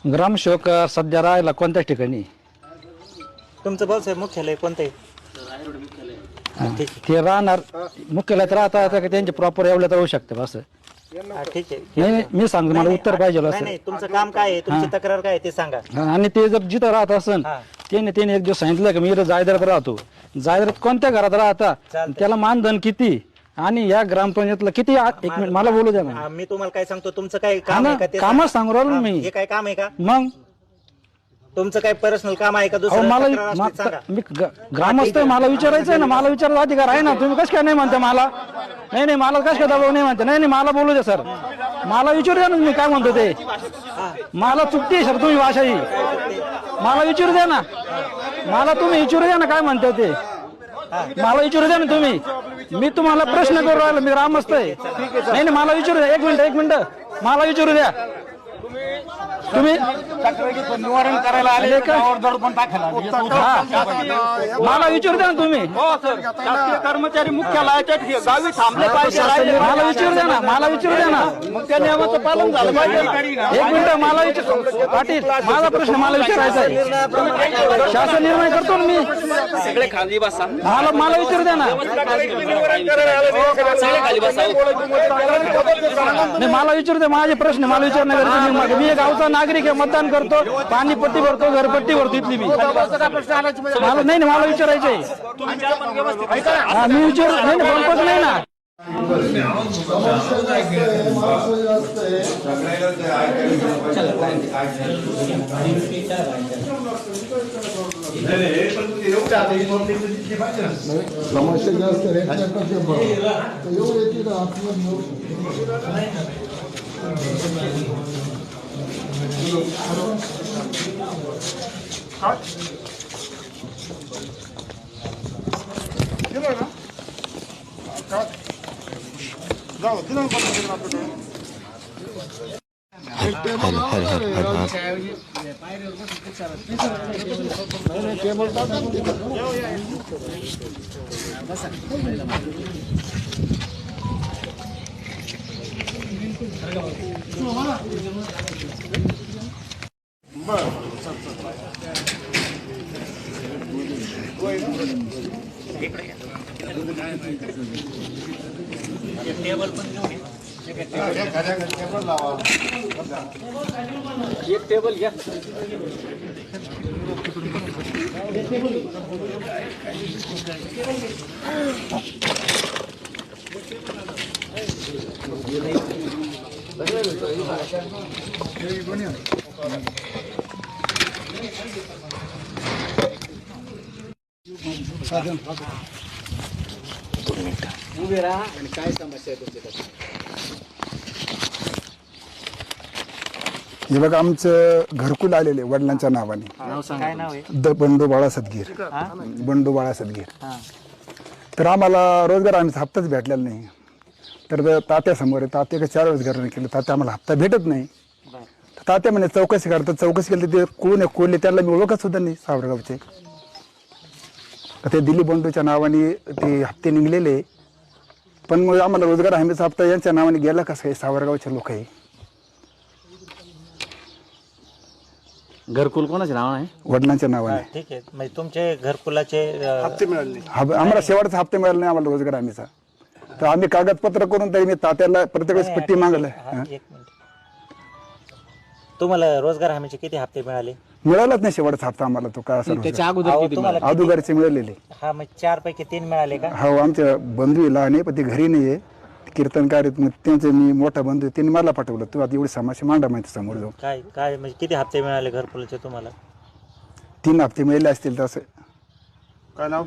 ग्रामसेवक सध्या राहायला कोणत्या ठिकाणी? तुमचं भाऊसाहेब मुख्यालय कोणतं आहे? ते राहणार मुख्यालयात राहता का त्यांचे प्रॉपर एवढ्यात राहू शकते असं? ठीक आहे. नाही मी सांगतो मला उत्तर पाहिजे नाही असं. नाही, तुमचं काम काय आहे, तुमची तक्रार काय आहे ते सांगा. आणि ते जर जिथं राहत असन त्याने एक दिवस सांगितलं की मी इथं जायदारात राहतो. जायदारात कोणत्या घरात राहता, त्याला मानधन किती आणि या ग्रामपंचायतला किती? एक मिनिट मला बोलू द्या ना. मी तुम्हाला काय सांगतो, तुमचं काय काम आहे का ते कामच सांगू राहिलो मी. हे काय काम आहे का? मग तुमचं काय पर्सनल काम आहे का? अहो दुसरं मला तक्रार असली तर सांगा. मी ग्रामस्थ आहे, मला विचारायचं आहे ना, मला विचारायचा अधिकार आहे ना. तुम्ही कसं काय नाही म्हणता मला? नाही मला कसं काय दबाव नाही म्हणता? नाही मला बोलू द्या सर, मला विचारू द्या ना मी काय म्हणतो ते. मला चुकती आहे सर तुम्ही भाषा ही, मला विचारू द्या ना. मला तुम्ही विचारू द्या ना काय म्हणता ते, मला विचारू द्या ना तुम्ही. मी तुम्हाला प्रश्न करू राहिलो, मी ग्रामस्थ आहे. नाही मला विचारू द्या. एक मिनिट मला विचारू द्या. तुम्ही निवारण करायला आले का? मला विचारू द्या ना तुम्ही. शासकीय कर्मचारी मुख्यालयाच्या गावी थांबले पाहिजे. मला विचारू द्या ना, मला विचारू द्या ना. मग त्या नियमाचं पालन झालं पाहिजे. एक मिनिट मला विचार पाटील, माझा प्रश्न मला विचारायचा आहे. शासन निर्णय करतो ना मी. सगळे खाली बसा. मला विचारू द्या ना. सगळे खाली बसा. नाही मला विचारू द्या, माझे प्रश्न मला विचारण्या गरजेचं. मी एक गावचा नागरिक आहे, मतदान करतो, पाणीपट्टी भरतो, घरपट्टी भरतो इथली मी. मला नाही मला विचारायचं आहे. मी विचार नाही बंपच नाही ना. समस्या जास्त एक टेबल घ्या. उभे राहा आणि काय समस्या आहे तुमच्याकडे? हे बघा आमचं घरकुल आलेले वडिलांच्या नावाने. काय नाव आहे? बंडू बाळा सदगीर. बंडू बाळा सदगीर. तर आम्हाला रोजगार आम्ही हप्ताच भेटलेला नाही. तर तात्यासमोर आहे, तात्या 4 वेळेस घराने केलं, तात्या आम्हाला हप्ता भेटत नाही. तात्या म्हणे चौकशी करतात. चौकशी केली ते कोण आहे कोल्हे त्याला मी ओळखत सुद्धा नाही सावरगावचे. ते दिलीप बंडूच्या नावाने ते हप्ते निघलेले, पण मग आम्हाला रोजगार हमीचा हप्ता यांच्या नावाने गेला कसं आहे? सावरगावचे लोक आहे. घरकुल कोणाचे नाव आहे? वडिलांच्या नावाने. ठीक आहे, म्हणजे तुमचे घरकुलाचे हप्ते मिळाले? आम्हाला शेवटचा हप्ते मिळाला नाही आम्हाला रोजगार हमीचा. तर आम्ही कागदपत्र करून तरी मी तात्याला प्रत्येक वेळेस पट्टी मागलं. एक मिनिट, तुम्हाला रोजगार हमीचे किती हप्ते मिळाले? मिळालाच नाही शेवटचा हप्ता आम्हाला. तो काय असं तुम्हाला अगोदरचे मिळालेले. हा मग 4 पैकी 3 मिळाले का? हो आमच्या बंधू लहान आहे पण ते घरी नाहीये, कीर्तनकार आहेत. मग त्यांचे मी मोठा बंधू आहे, त्यांनी मला पाठवलं तू आता एवढी समस्या मांडा माहिती समोर जाऊन. काय काय म्हणजे किती हप्ते मिळाले घरकुलाचे तुम्हाला? 3 हप्ते मिळाले असतील तसं.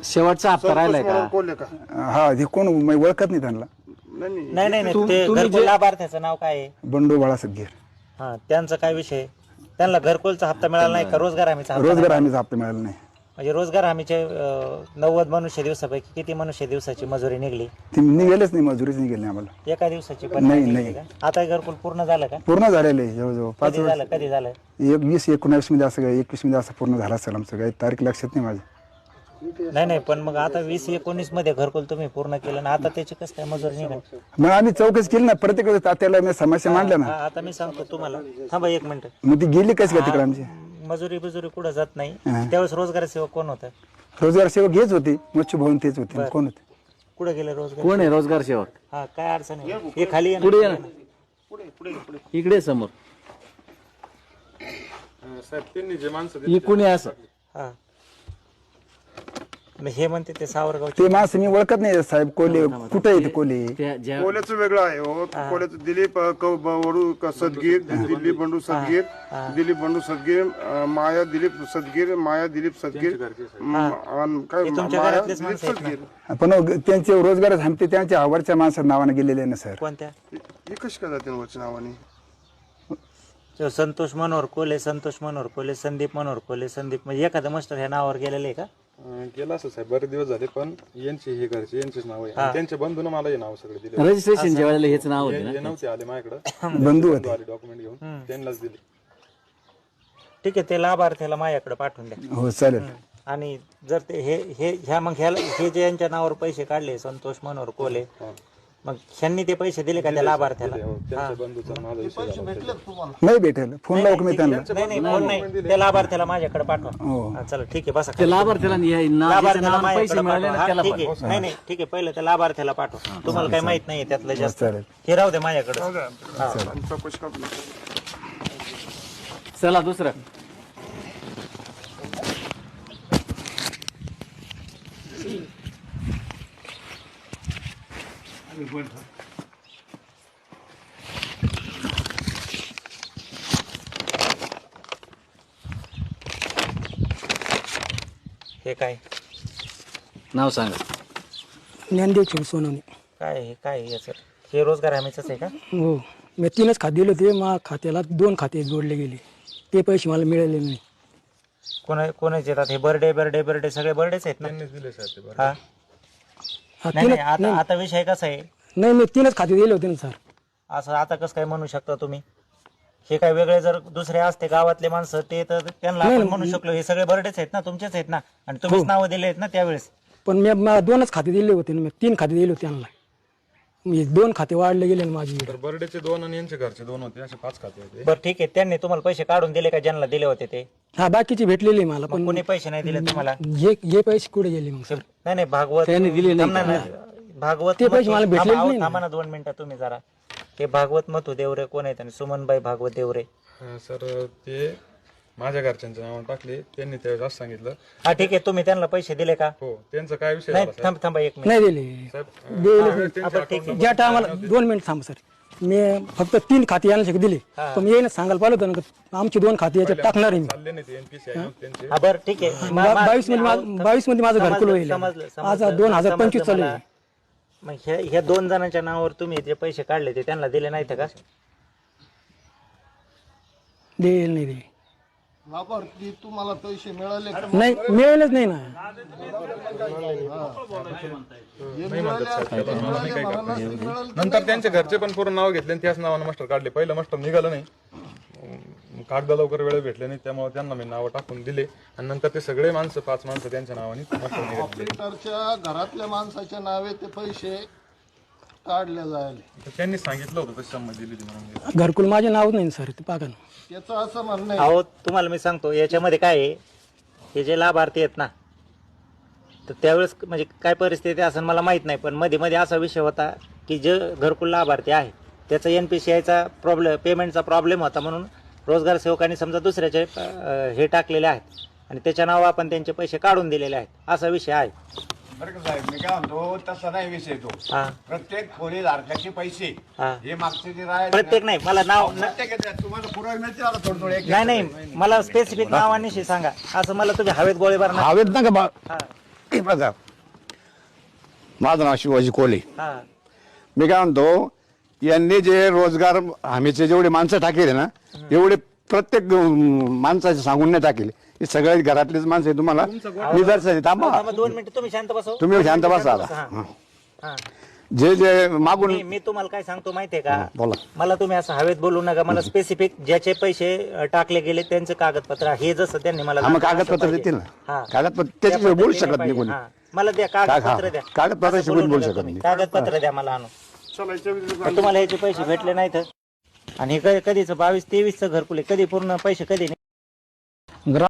शेवटचा हप्ता राहिलाय का? हा हे कोण मी ओळखत नाही त्यांना. नाही नाही नाही, ते घरकुल लाभार्थ्याचं नाव काय आहे? बंडू बाळा सदगीर. हा, त्यांचा काय विषय? त्यांना घरकुलचा हप्ता मिळाला नाही का? रोजगार हमीचा हप्ता? रोजगार हमीचा हप्ता मिळाला नाही. म्हणजे रोजगार हमीचे 90 मनुष्य दिवसापैकी किती मनुष्य दिवसाची मजुरी निघली? ती निघेलेच नाही, मजुरीच निघेली आम्हाला. एका दिवसाची पण नाही, निघली नाही. का? आता हे घरकुल पूर्ण झालं का? पूर्ण झालेलं आहे जवळजवळ 5 कधी झालं? कधी झालं? 20-19 मध्ये असं काय 21 मध्ये असं पूर्ण झालं असेल आमचं. काही तारीख लक्षात नाही माझी. नाही पण मग आता 20-19 मध्ये घरकुल तुम्ही पूर्ण केलं ना, आता त्याची कसं काय मजुरी निघाल? मग आम्ही चौकशी केली ना, प्रत्येक वेळेस तात्याला मी समस्या मांडल्या ना, आता मी सांगतो तुम्हाला, थांबा 1 मिनिट. मग ती गेली कशी का तिकडे आमची? मजुरी कुठं जात नाही. त्यावेळेस रोजगार सेवक कोण होता? रोजगार सेवक हेच होती, मच्छी भवन तेच होते. कोण होते? कुठे गेले रोजगार? कोण आहे रोजगार सेवक? हा, काय अडचण आहे? हे खाली ये ना. पुढे ये ना. इकडे समोर इकडून ये असं. हा, मग हे म्हणते ते सावरगाव. ते माणसं मी ओळखत नाही साहेब. कोले कुठे येते कोले? त्या ज्या कोल्याचं वेगळं आहे हो. कोल्याचं दिलीप वडू सदगीर, दिलीप बंडू सदगीर, दिलीप बंडू सदगीर, माया दिलीप सदगीर, माया दिलीप सदगीर, काय तुमच्या माया घरातलेच दिलीप माणसं आहेत ना? सदगीर. पण त्यांचे रोजगार थांबते त्यांच्या आवडच्या माणसाच्या नावाने गेलेले ना सर. कोणत्या? हे कशी काय जाते वरच्या नावाने? संतोष मनोहर कोले, संतोष मनोहर कोले, संदीप मनोहर कोले, संदीप म्हणजे एखादं मास्टर ह्या नावावर गेलेलं आहे का? गेला असं साहेब, बरेच दिवस झाले, पण यांची हे घरचे यांचेच नाव आहे. आणि त्यांच्या बंधून मला हे नाव सगळे दिले. रजिस्ट्रेशनच्या वेळेला हेच नाव होते हे ना. नव्हते आले माझ्याकडे, बंधू होते. आले डॉक्युमेंट घेऊन, त्यांनाच दिले. ठीक आहे, ते लाभार्थ्याला माझ्याकडे पाठवून द्या. हो चालेल. आणि जर ते हे जे यांच्या नावावर पैसे काढले संतोष मनोहर कोले, मग ह्यांनी ते पैसे दिले का त्या लाभार्थ्याला? त्यांच्या बंधूचा माझा विषय झाला. नाही भेटेल, फोन लावू का मी त्यांना? नाही फोन नाही, त्या लाभार्थ्याला माझ्याकडे पाठवा. हा, चला ठीक आहे, बसा. ते लाभार्थ्याला लाभार्थ्याला पैसे माझ्याकडे मिळाले पाठवा. ना हा, त्याला ठीक पण. आहे. नाही ठीक आहे, पहिलं त्या लाभार्थ्याला पाठवा. तुम्हाला काही माहित नाहीये त्यातलं जास्त, चालेल. हे राहू दे माझ्याकडे. चौकशी करतो. चला दुसरं. हे काय नाव सांगा. ज्ञानदेव खेळ सोनवणे. काय याचं? हे रोजगार हमीच आहे का? हो, मी 3च खाते दिले होते. माझ्या खात्याला 2 खाते जोडले गेले, ते पैसे मला मिळाले नाही. कोणाचे येतात हे? बर्डे सगळे बर्डेच आहेत ना? दिले साहेब ते बरं. हा, हा, नाही आता विषय कसा आहे? नाही, मी 3च खाते दिले होते ना सर. असं आता कसं काय म्हणू शकता तुम्ही? हे काय वेगळे जर दुसरे असते गावातले माणसं ते तर त्यांना आपण म्हणू शकलो. हे सगळे बर्डेच आहेत ना, तुमचेच आहेत ना, आणि तुम्हीच नावं दिले आहेत ना त्यावेळेस. पण मी 2च खाते दिले होते ना, मी 3 खाते दिले होते त्यांना. मी 2 खाते वाढले गेले ना माझी. तर बर्डेचे 2 आणि यांचे घरचे 2 होते, असे 5 खाते होते. बरं ठीक आहे, त्यांनी तुम्हाला पैसे काढून दिले का ज्यांना दिले होते ते? हा, बाकीचे भेटलेले मला, पण कोणी पैसे नाही दिले तुम्हाला? हे पैसे कुठे गेले मग सर? नाही भागवत त्यांनी दिले नाही थांबा ना. भागवत ते पैसे मला भेटलेच नाही ना. थांबा ना 2 मिनिटं तुम्ही जरा. ते भागवत मथू देवरे कोण आहेत आणि सुमनबाई भागवत देवरे? सर ते माझ्या घरच्यांच्या नावाने टाकले, त्यांनी त्यावेळेस असं सांगितलं. हा ठीक आहे, तुम्ही त्यांना पैसे दिले का? हो, त्यांचा काय विषय नाही, झाला थांबा 1 मिनिट. नाही दिले. आपण ठीक आहे. ज्या टायमाला 2 मिनिट थांब सर. मी फक्त 3 खाते यांना दिले, पण येईन सांगायला पाहिलं होतं ना, आमची 2 खाते याच्यात टाकणार आहे मी. चालले नाही ते NPC आहे त्यांचे. हा बरं ठीक आहे. 22 मध्ये माझं घरकुल होईल. आज 2025 चालू आहे. मग ह्या 2 जणांच्या नावावर तुम्ही जे पैसे काढले ते त्यांना दिले नाहीत का? देईल नाही दिले. लाभार्थी तुम्हाला पैसे मिळाले का? नाही, मिळालेच नाही ना. नंतर त्यांचे घरचे पण पूर्ण नाव घेतले आणि त्याच नावानं मास्टर काढले. पहिलं मास्टर निघालं नाही, कागद लवकर वेळ भेटले नाही, त्यामुळे त्यांना मी नावं टाकून दिले. आणि नंतर ते सगळे माणसं 5 माणसं त्यांच्या नावाने मास्टर निघाले. ऑपरेटरच्या घरातल्या माणसाच्या नावे ते पैसे काढले जायले. तर त्यांनी सांगितलं होतं तशी संमती दिली म्हणून. घरकुल माझे नाव नाही सर, ते पाका ना. त्याचं असं म्हणणं आहे, अहो तुम्हाला मी सांगतो याच्यामध्ये काय आहे, हे जे लाभार्थी आहेत ना, तर त्यावेळेस म्हणजे काय परिस्थिती असं मला माहित नाही, पण मध्ये मध्ये असा विषय होता की जे घरकुल लाभार्थी आहे त्याचा NPCIचा प्रॉब्लेम, पेमेंटचा प्रॉब्लेम होता, म्हणून रोजगार सेवकांनी समजा दुसऱ्याचे हे टाकलेले आहेत आणि त्याच्या नावावर आपण त्यांचे पैसे काढून दिलेले आहेत, असा विषय आहे. बरं का साहेब, मी काय म्हणतो तसा नाही विषय तो. हा प्रत्येक खोलीधारकाचे पैसे हा, हे मागचे जे राहिले प्रत्येक नाही, मला नाव तुम्हाला पुरावे मिळतील आता थोडं थोडं. नाही नाही, मला स्पेसिफिक नावानिशी सांगा. असं मला तुम्ही हवेत गोळीबार नका. हवेत ना का बा? हा हे बघा, माझं नाव शिवाजी कोले. हा मी काय म्हणतो, यांनी जे रोजगार हमीचे जेवढे माणसं टाकेले ना, एवढे प्रत्येक माणसाचे सांगून नाही टाकेले. हे सगळे घरातलेच माणसं आहे. तुम्हाला निदर्शन आहे. थांबा, थांबा 2 मिनिटं, तुम्ही शांत बसव. तुम्ही शांत बसा आता. हा. जे जे मागून मी तुम्हाला काय सांगतो माहितीये का, बोला. मला तुम्ही असं हवेत बोलू नका. मला स्पेसिफिक ज्याचे पैसे टाकले गेले त्यांचे कागदपत्र, हे जसं त्यांनी मला मग दाखवलं असं कागदपत्र पाहिजे. देतील हा. ना. कागदपत्र त्या त्याच्याशिवाय बोलू पद्धतीने शकत नाही पाहिजे. कोणी. हा. मला द्या कागदपत्र द्या. कागदपत्राशिवाय असं बोलू बोलू नका शकत तुम्ही. नाही. कागदपत्र द्या मला आणून. चला याच्या पण तुम्हाला ह्याचे पैसे भेटले नाहीत आणि हे कधीच 22-23चं घरकुल आहे, कधी पूर्ण पैसे कधी